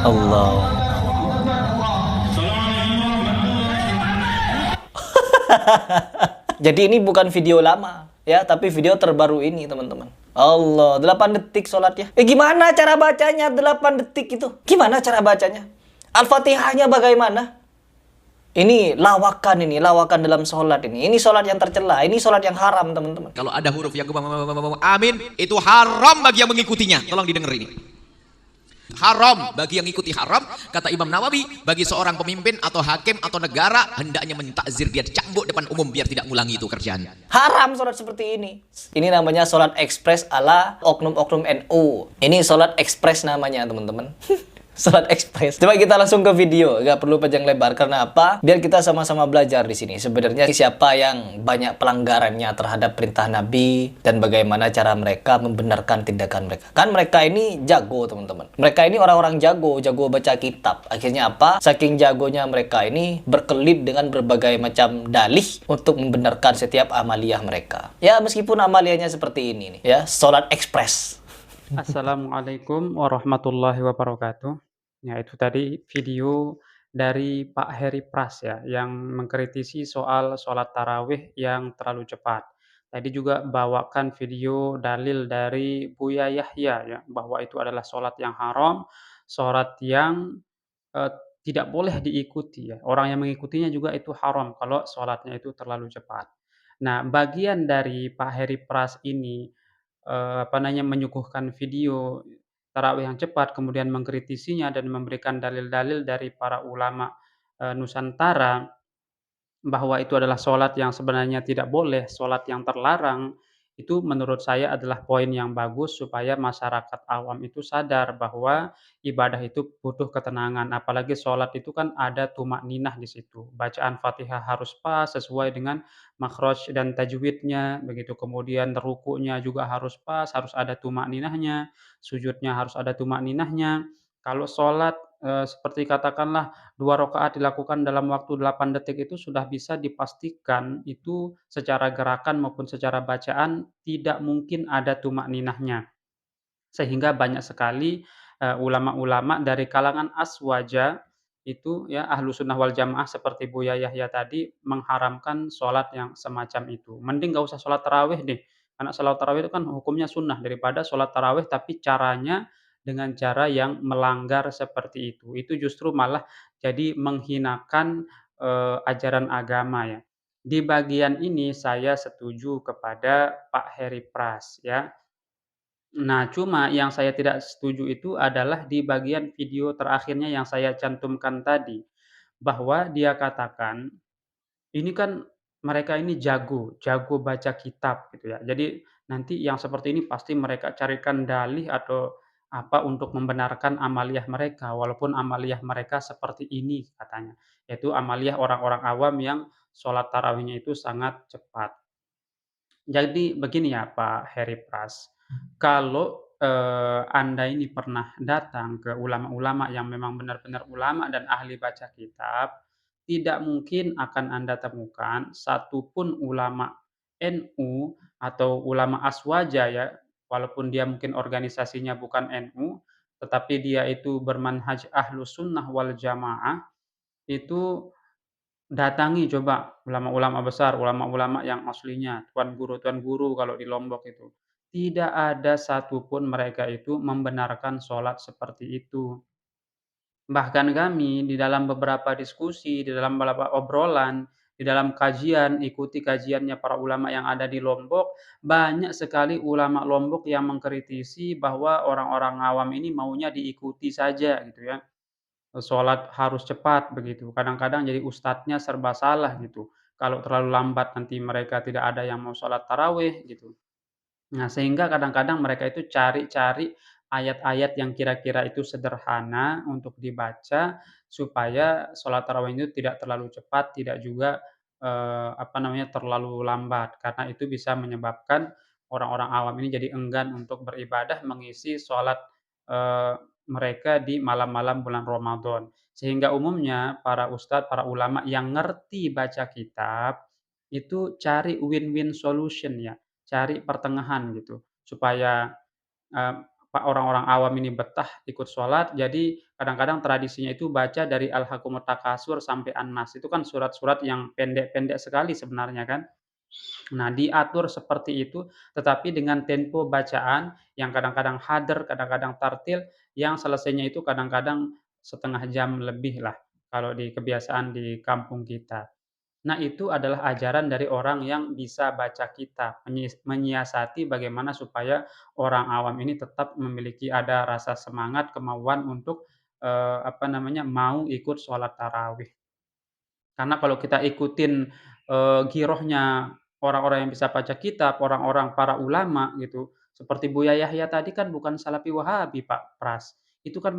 Allah. Jadi ini bukan video lama ya, tapi video terbaru ini teman-teman. Allah, 8 detik sholatnya. Gimana cara bacanya 8 detik itu? Gimana cara bacanya? Al-Fatihahnya bagaimana? Ini lawakan dalam sholat ini. Ini sholat yang tercela, ini sholat yang haram teman-teman. Kalau ada huruf yang amin, itu haram bagi yang mengikutinya. Tolong didengar ini. Haram bagi yang ikuti haram, kata Imam Nawawi, bagi seorang pemimpin atau hakim atau negara hendaknya mentakzir dia cambuk depan umum biar tidak ngulangi itu kerjaan. Haram sholat seperti ini. Ini namanya sholat ekspres ala oknum-oknum NU. Ini sholat ekspres namanya teman-teman. Sholat ekspres. Coba kita langsung ke video, nggak perlu panjang lebar. Karena apa? Biar kita sama-sama belajar di sini. Sebenarnya siapa yang banyak pelanggarannya terhadap perintah Nabi dan bagaimana cara mereka membenarkan tindakan mereka. Kan mereka ini jago teman-teman. Mereka ini orang-orang jago baca kitab. Akhirnya apa? Saking jagonya mereka ini berkelit dengan berbagai macam dalih untuk membenarkan setiap amaliyah mereka. Ya meskipun amaliyahnya seperti ini nih, ya sholat ekspres. Assalamualaikum warahmatullahi wabarakatuh. Ya, itu tadi video dari Pak Heri Pras ya, yang mengkritisi soal sholat tarawih yang terlalu cepat. Tadi juga bawakan video dalil dari Buya Yahya ya, bahwa itu adalah sholat yang haram, sholat yang eh, tidak boleh diikuti ya. Orang yang mengikutinya juga itu haram kalau sholatnya itu terlalu cepat. Nah, bagian dari Pak Heri Pras ini menyuguhkan video tarawih yang cepat, kemudian mengkritisinya dan memberikan dalil-dalil dari para ulama, Nusantara, bahwa itu adalah sholat yang sebenarnya tidak boleh, sholat yang terlarang, itu menurut saya adalah poin yang bagus supaya masyarakat awam itu sadar bahwa ibadah itu butuh ketenangan. Apalagi sholat itu kan ada tumakninah di situ. Bacaan Fatihah harus pas sesuai dengan makhraj dan tajwidnya, begitu. Kemudian rukunya juga harus pas, harus ada tumakninahnya, sujudnya harus ada tumakninahnya. Kalau sholat seperti katakanlah 2 rakaat dilakukan dalam waktu 8 detik itu sudah bisa dipastikan itu secara gerakan maupun secara bacaan tidak mungkin ada tumakninahnya. Sehingga banyak sekali, ulama-ulama dari kalangan aswaja itu ya, Ahlussunnah wal Jamaah seperti Buya Yahya tadi mengharamkan sholat yang semacam itu. Mending nggak usah sholat tarawih deh, karena sholat tarawih itu kan hukumnya sunnah daripada sholat tarawih tapi caranya dengan cara yang melanggar seperti itu. Itu justru malah jadi menghinakan, ajaran agama ya. Di bagian ini saya setuju kepada Pak Heri Pras ya. Nah, cuma yang saya tidak setuju itu adalah di bagian video terakhirnya yang saya cantumkan tadi, bahwa dia katakan, ini kan mereka ini jago baca kitab gitu ya. Jadi nanti yang seperti ini pasti mereka carikan dalih atau apa untuk membenarkan amaliyah mereka, walaupun amaliyah mereka seperti ini katanya, yaitu amaliyah orang-orang awam yang sholat tarawihnya itu sangat cepat. Jadi begini ya Pak Heri Pras, kalau, Anda ini pernah datang ke ulama-ulama yang memang benar-benar ulama dan ahli baca kitab, tidak mungkin akan Anda temukan satupun ulama NU atau ulama Aswaja ya, walaupun dia mungkin organisasinya bukan NU, tetapi dia itu bermanhaj Ahlussunnah wal Jamaah, itu datangi coba ulama-ulama besar, ulama-ulama yang aslinya, tuan guru kalau di Lombok itu. Tidak ada satupun mereka itu membenarkan sholat seperti itu. Bahkan kami di dalam beberapa diskusi, di dalam beberapa obrolan, di dalam kajian, ikuti kajiannya para ulama yang ada di Lombok, banyak sekali ulama Lombok yang mengkritisi bahwa orang-orang awam ini maunya diikuti saja gitu ya. Sholat harus cepat begitu, kadang-kadang jadi ustadznya serba salah gitu. Kalau terlalu lambat nanti mereka tidak ada yang mau sholat tarawih gitu. Nah, sehingga kadang-kadang mereka itu cari-cari ayat-ayat yang kira-kira itu sederhana untuk dibaca, supaya sholat tarawih itu tidak terlalu cepat, tidak juga, terlalu lambat. Karena itu bisa menyebabkan orang-orang awam ini jadi enggan untuk beribadah mengisi sholat, eee, mereka di malam-malam bulan Ramadan. Sehingga umumnya para ustadz, para ulama yang ngerti baca kitab, itu cari win-win solution ya. Cari pertengahan gitu, supaya, eee, orang-orang awam ini betah ikut sholat, jadi kadang-kadang tradisinya itu baca dari Alhaakumut Takasur sampai An-Nas, itu kan surat-surat yang pendek-pendek sekali sebenarnya kan. Nah, diatur seperti itu, tetapi dengan tempo bacaan yang kadang-kadang hadar, kadang-kadang tartil, yang selesainya itu kadang-kadang setengah jam lebih lah, kalau di kebiasaan di kampung kita. Nah, itu adalah ajaran dari orang yang bisa baca kitab, menyiasati bagaimana supaya orang awam ini tetap memiliki ada rasa semangat, kemauan untuk, mau ikut sholat tarawih. Karena kalau kita ikutin, girohnya orang-orang yang bisa baca kitab, orang-orang para ulama gitu, seperti Buya Yahya tadi kan bukan Salafi Wahabi, Pak Pras. Itu kan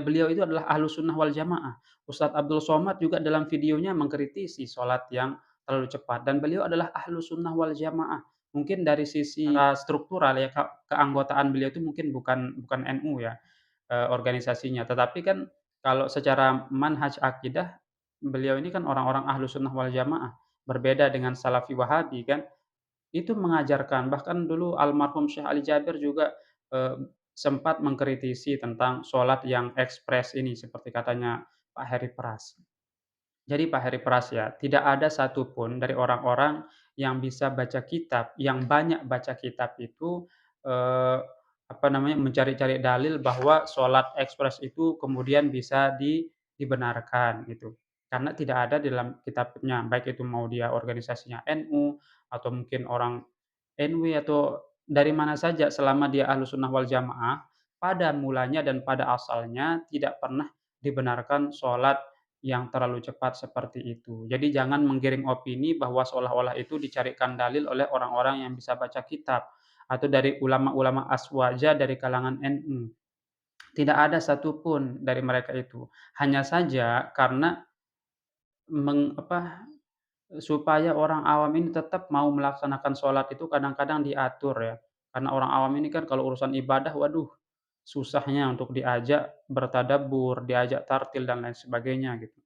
beliau itu adalah Ahlussunnah wal Jamaah. Ustadz Abdul Somad juga dalam videonya mengkritisi sholat yang terlalu cepat dan beliau adalah Ahlussunnah wal Jamaah. Mungkin dari sisi struktural ya, keanggotaan beliau itu mungkin bukan NU ya, organisasinya. Tetapi kan kalau secara manhaj akidah, beliau ini kan orang-orang Ahlussunnah wal Jamaah, berbeda dengan Salafi Wahabi kan. Itu mengajarkan, bahkan dulu almarhum Syekh Ali Jabir juga, sempat mengkritisi tentang sholat yang ekspres ini, seperti katanya Pak Heri Pras. Jadi Pak Heri Pras ya, tidak ada satupun dari orang-orang yang bisa baca kitab, yang banyak baca kitab itu, eee, mencari-cari dalil bahwa sholat ekspres itu kemudian bisa dibenarkan gitu. Karena tidak ada di dalam kitabnya, baik itu mau dia organisasinya NU, atau mungkin orang NW atau dari mana saja selama dia Ahlussunnah wal Jamaah, pada mulanya dan pada asalnya tidak pernah dibenarkan sholat yang terlalu cepat seperti itu. Jadi jangan menggiring opini bahwa seolah-olah itu dicarikan dalil oleh orang-orang yang bisa baca kitab, atau dari ulama-ulama aswaja dari kalangan NU. Tidak ada satupun dari mereka itu. Hanya saja karena meng apa supaya orang awam ini tetap mau melaksanakan sholat itu kadang-kadang diatur ya. Karena orang awam ini kan kalau urusan ibadah, waduh, susahnya untuk diajak bertadabbur, diajak tartil dan lain sebagainya gitu,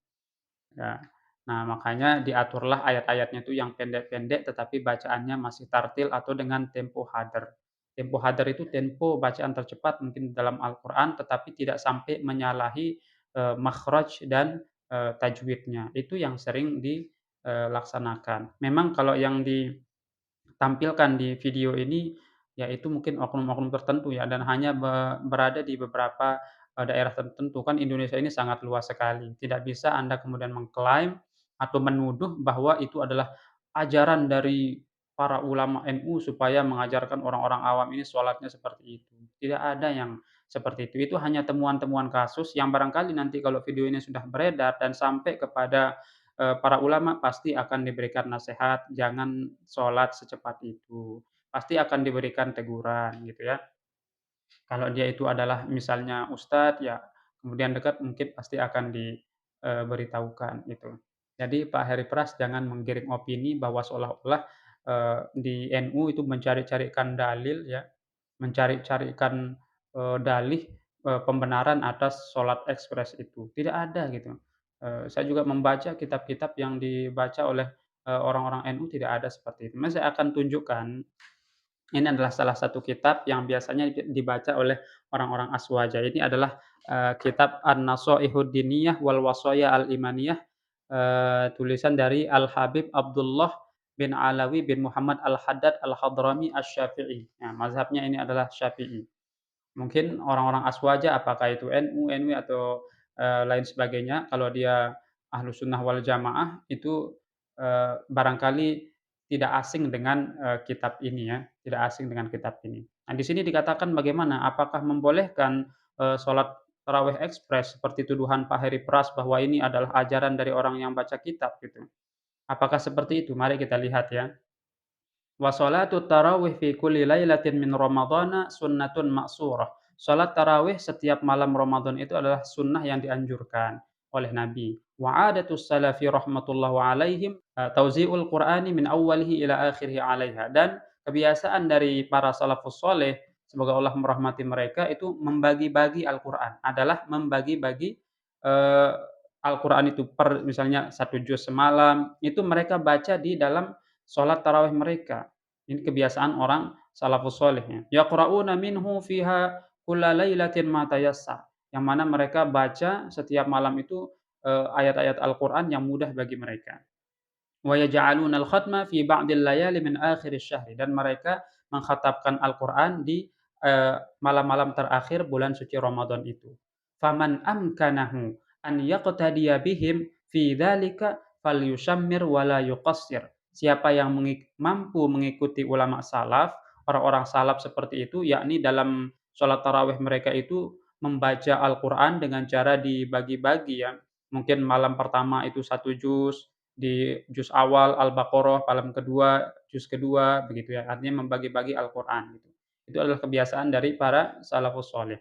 ya. Nah, makanya diaturlah ayat-ayatnya itu yang pendek-pendek tetapi bacaannya masih tartil atau dengan tempo hadar. Tempo hadar itu tempo bacaan tercepat mungkin dalam Al-Qur'an tetapi tidak sampai menyalahi, makhraj dan, tajwidnya. Itu yang sering laksanakan. Memang kalau yang ditampilkan di video ini, ya itu mungkin oknum-oknum tertentu ya dan hanya berada di beberapa, daerah tertentu. Kan Indonesia ini sangat luas sekali. Tidak bisa Anda kemudian mengklaim atau menuduh bahwa itu adalah ajaran dari para ulama NU supaya mengajarkan orang-orang awam ini sholatnya seperti itu. Tidak ada yang seperti itu. Itu hanya temuan-temuan kasus yang barangkali nanti kalau video ini sudah beredar dan sampai kepada para ulama pasti akan diberikan nasihat, jangan sholat secepat itu. Pasti akan diberikan teguran gitu ya. Kalau dia itu adalah misalnya ustadz, ya kemudian dekat mungkin pasti akan diberitahukan gitu. Jadi Pak Heri Pras jangan menggiring opini bahwa seolah-olah, di NU itu mencari-carikan dalil ya, mencari-carikan, dalih, pembenaran atas sholat ekspres itu. Tidak ada gitu. Saya juga membaca kitab-kitab yang dibaca oleh, orang-orang NU tidak ada seperti itu. Saya akan tunjukkan, ini adalah salah satu kitab yang biasanya dibaca oleh orang-orang Aswaja. Ini adalah, kitab An-Nasaihud Diniyah wal Wasaya Al-Imaniyah, tulisan dari Al-Habib Abdullah bin Alawi bin Muhammad Al-Haddad Al-Hadrami Asy-Syafi'i. Nah, mazhabnya ini adalah Syafi'i. Mungkin orang-orang Aswaja apakah itu NU, NW atau, lain sebagainya, kalau dia Ahlussunnah wal Jamaah itu, barangkali tidak asing dengan, kitab ini ya, tidak asing dengan kitab ini. Nah, di sini dikatakan bagaimana, apakah membolehkan, sholat tarawih ekspres seperti tuduhan Pak Heri Pras bahwa ini adalah ajaran dari orang yang baca kitab gitu. Apakah seperti itu? Mari kita lihat ya. Wa sholatu tarawih fi kulli lailatin min ramadhana sunnatun ma'surah. Salat tarawih setiap malam Ramadan itu adalah sunnah yang dianjurkan oleh Nabi. Wa adatus salafi rahmatullahu alaihim tauzi'ul Qur'ani min awwalihi ila akhirih 'alaiha. Dan kebiasaan dari para salafus saleh, semoga Allah merahmati mereka, itu membagi-bagi Al-Qur'an, adalah membagi-bagi, eee, Al-Qur'an itu per misalnya 1 juz semalam, itu mereka baca di dalam sholat tarawih mereka. Ini kebiasaan orang salafus shalih ya. Yaqra'una minhu fiha kulla lailatin ma tayassar, yang mana mereka baca setiap malam itu, ayat-ayat Al-Qur'an yang mudah bagi mereka. Wa yaj'aluna al-khatma fi ba'dil layali min akhiris syahri, dan mereka mengkhatamkan Al-Qur'an di, malam-malam terakhir bulan suci Ramadan itu. Faman amkanahu an yaqtadiya bihim fi dzalika falyushammir wa la yuqassir. Siapa yang mampu mengikuti ulama salaf, orang-orang salaf seperti itu, yakni dalam sholat tarawih mereka itu membaca Al-Qur'an dengan cara dibagi-bagi ya. Mungkin malam pertama itu 1 juz, di juz awal Al-Baqarah, malam kedua, juz kedua, begitu ya. Artinya membagi-bagi Al-Qur'an gitu. Itu adalah kebiasaan dari para salafus shalih.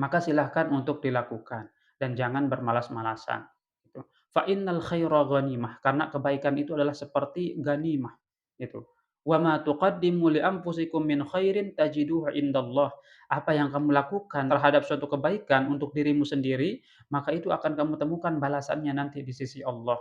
Maka silahkan untuk dilakukan dan jangan bermalas-malasan, gitu. Fa innal khaira ghanimah, karena kebaikan itu adalah seperti ghanimah, gitu. Wa ma tuqaddimu li anfusikum min khairin tajiduhu indallah. Apa yang kamu lakukan terhadap suatu kebaikan untuk dirimu sendiri, maka itu akan kamu temukan balasannya nanti di sisi Allah.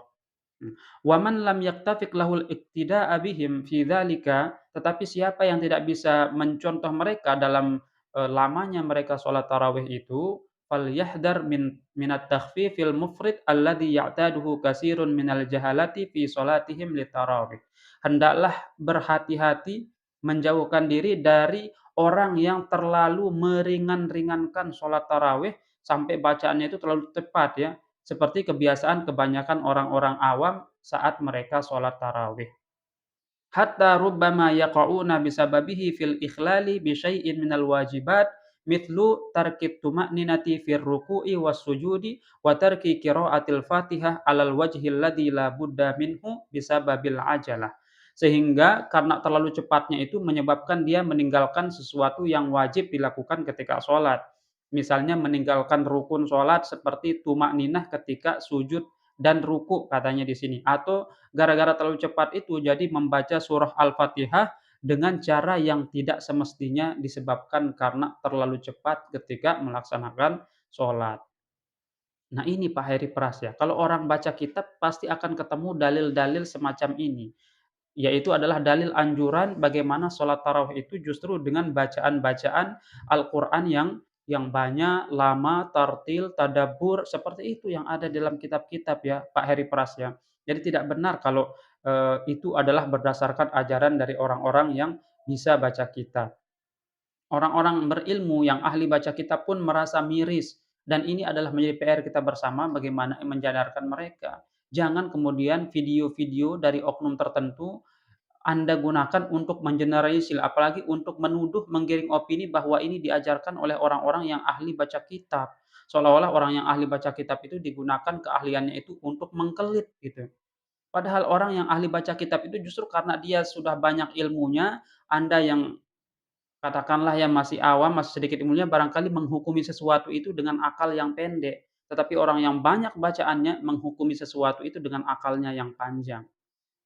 Wa man lam yaktafiq lahul iktida'a bihim fi dzalika, tetapi siapa yang tidak bisa mencontoh mereka dalam, lamanya mereka sholat tarawih itu, falyahdhar minat takhfifil mufrid alladhi ya'taduhu katsirun minal jahalati fi sholatihim litarawih. Hendaklah berhati-hati menjauhkan diri dari orang yang terlalu meringan-ringankan sholat tarawih sampai bacaannya itu terlalu cepat ya, seperti kebiasaan kebanyakan orang-orang awam saat mereka sholat tarawih. Hatta rubbama yaqa'una bisababihi fil ikhlali bi syai'in minal wajibat mithlu tarkit tuma'ninati fir ruku'i was sujudi wa tarki qiraatil Fatihah 'alal wajhil ladzi la budda minhu bisababil ajalah. Sehingga karena terlalu cepatnya itu menyebabkan dia meninggalkan sesuatu yang wajib dilakukan ketika sholat. Misalnya meninggalkan rukun sholat seperti tuma'ninah ketika sujud dan ruku katanya di sini. Atau gara-gara terlalu cepat itu jadi membaca surah Al-Fatihah dengan cara yang tidak semestinya disebabkan karena terlalu cepat ketika melaksanakan sholat. Nah ini Pak Heri Pras ya, kalau orang baca kitab pasti akan ketemu dalil-dalil semacam ini. Yaitu adalah dalil anjuran bagaimana sholat tarawih itu justru dengan bacaan-bacaan Al-Qur'an yang banyak, lama, tartil, tadabbur, seperti itu yang ada dalam kitab-kitab ya, Pak Heri Pras ya. Jadi tidak benar kalau, itu adalah berdasarkan ajaran dari orang-orang yang bisa baca kitab. Orang-orang berilmu yang ahli baca kitab pun merasa miris, dan ini adalah menjadi PR kita bersama bagaimana menyadarkan mereka. Jangan kemudian video-video dari oknum tertentu Anda gunakan untuk mengeneralisir, apalagi untuk menuduh, menggiring opini bahwa ini diajarkan oleh orang-orang yang ahli baca kitab. Seolah-olah orang yang ahli baca kitab itu digunakan keahliannya itu untuk mengkelit gitu. Padahal orang yang ahli baca kitab itu justru karena dia sudah banyak ilmunya, Anda yang katakanlah yang masih awam, masih sedikit ilmunya, barangkali menghukumi sesuatu itu dengan akal yang pendek. Tetapi orang yang banyak bacaannya menghukumi sesuatu itu dengan akalnya yang panjang.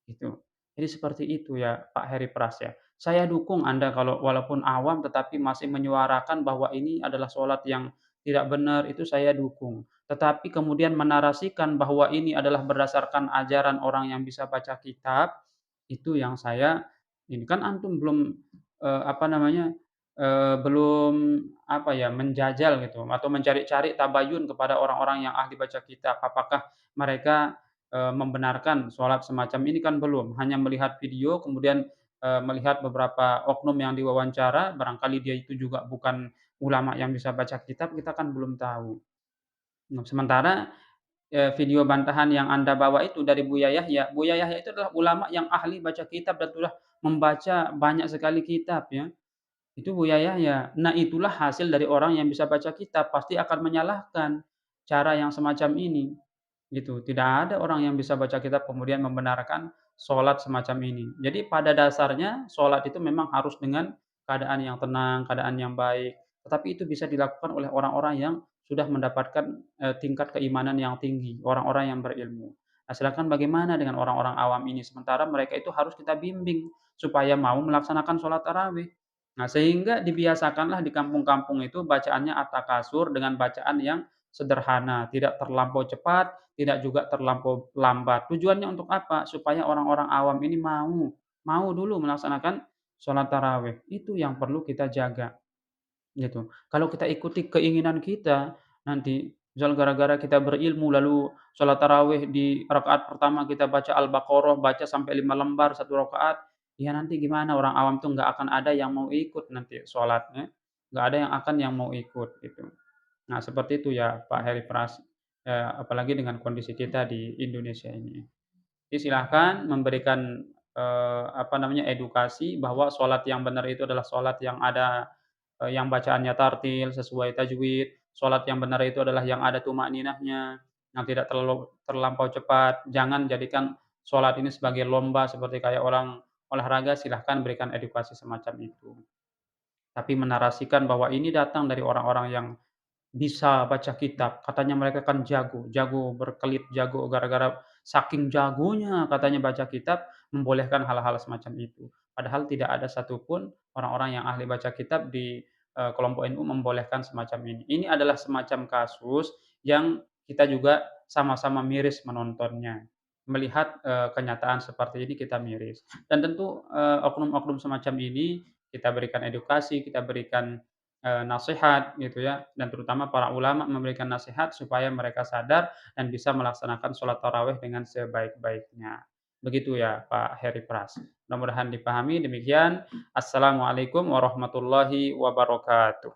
Gitu. Jadi seperti itu ya Pak Heri Pras ya. Saya dukung Anda kalau walaupun awam tetapi masih menyuarakan bahwa ini adalah sholat yang tidak benar, itu saya dukung. Tetapi kemudian menarasikan bahwa ini adalah berdasarkan ajaran orang yang bisa baca kitab, itu yang saya ini kan antum belum, apa namanya, belum apa ya, menjajal gitu atau mencari-cari tabayun kepada orang-orang yang ahli baca kitab. Apakah mereka membenarkan sholat semacam ini kan belum, hanya melihat video kemudian, melihat beberapa oknum yang diwawancara, barangkali dia itu juga bukan ulama yang bisa baca kitab, kita kan belum tahu. Nah, sementara, video bantahan yang Anda bawa itu dari Buya Yahya itu adalah ulama yang ahli baca kitab dan sudah membaca banyak sekali kitab ya, itu Buya Yahya. Nah, itulah hasil dari orang yang bisa baca kitab, pasti akan menyalahkan cara yang semacam ini. Gitu, tidak ada orang yang bisa baca kitab kemudian membenarkan sholat semacam ini. Jadi pada dasarnya sholat itu memang harus dengan keadaan yang tenang, keadaan yang baik, tetapi itu bisa dilakukan oleh orang-orang yang sudah mendapatkan, tingkat keimanan yang tinggi, orang-orang yang berilmu. Nah, sedangkan bagaimana dengan orang-orang awam ini? Sementara mereka itu harus kita bimbing supaya mau melaksanakan sholat tarawih. Nah, sehingga dibiasakanlah di kampung-kampung itu bacaannya at-takasur dengan bacaan yang sederhana, tidak terlampau cepat, tidak juga terlampau lambat. Tujuannya untuk apa? Supaya orang-orang awam ini mau dulu melaksanakan sholat tarawih. Itu yang perlu kita jaga. gitu. Kalau kita ikuti keinginan kita, nanti misal gara-gara kita berilmu lalu sholat tarawih di rakaat pertama kita baca Al-Baqarah, baca sampai 5 lembar 1 rakaat, ya nanti gimana orang awam tuh nggak akan ada yang mau ikut nanti sholatnya, nggak ada yang mau ikut gitu. Nah seperti itu ya Pak Heri Pras, apalagi dengan kondisi kita di Indonesia ini. Jadi silahkan memberikan, apa namanya, edukasi bahwa sholat yang benar itu adalah sholat yang ada, yang bacaannya tartil sesuai tajwid, sholat yang benar itu adalah yang ada tumakninahnya, yang tidak terlampau cepat. Jangan jadikan sholat ini sebagai lomba seperti kayak orang olahraga, silahkan berikan edukasi semacam itu. Tapi menarasikan bahwa ini datang dari orang-orang yang bisa baca kitab, katanya mereka kan jago, jago berkelit, jago gara-gara saking jagonya katanya baca kitab, membolehkan hal-hal semacam itu. Padahal tidak ada satupun orang-orang yang ahli baca kitab di, kelompok NU membolehkan semacam ini. Ini adalah semacam kasus yang kita juga sama-sama miris menontonnya. Melihat, kenyataan seperti ini kita miris. Dan tentu, oknum-oknum semacam ini kita berikan edukasi, kita berikan nasihat gitu ya, dan terutama para ulama memberikan nasihat supaya mereka sadar dan bisa melaksanakan sholat tarawih dengan sebaik-baiknya. Begitu ya Pak Heri Pras. Mudah-mudahan dipahami, demikian. Assalamualaikum warahmatullahi wabarakatuh.